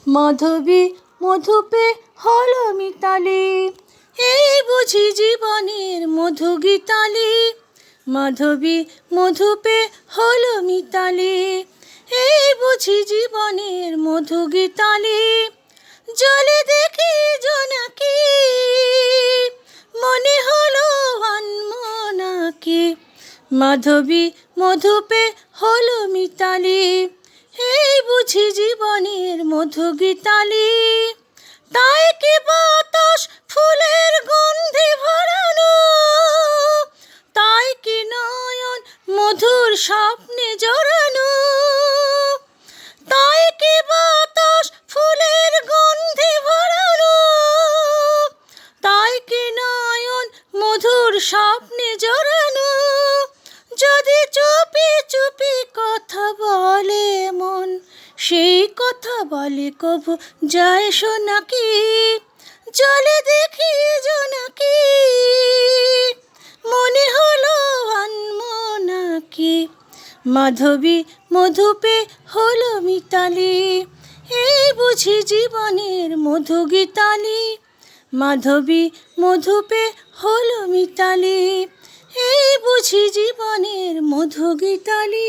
মাধবী মধুপে হলো মিতালি, এই বুঝি জীবনের মধু গীতালি। মাধবী মধুপে হলো মিতালি, এই বুঝি জীবনের মধু গীতালি। জলে দেখি জোনাকি, মনে হলো আনমনাকি। মাধবী মধুপে হলো মিতালি, এই বুঝি জীবনের মধু গীতালি। তাই কি বাতাস ফুলের গন্ধে ভরানো, তাই কি নয়ন মধুর স্বপ্নে জড়ানো। তাই কি বাতাস ফুলের গন্ধে ভরানো, তাই কি নয়ন মধুর স্বপ্নে জড়ানো। যদি চুপি চুপি কথা বলে মন, সেই কথা বলে কভু যায় শোনাকি। জলে দেখি জোনাকি, মনে হলো আনমনাকি। মাধবী মধুপে হলো মিতালি, এই বুঝি জীবনের মধু গীতালি। মাধবী মধুপে হলো মিতালি, এই বুঝি জীবনের মধু গীতালি।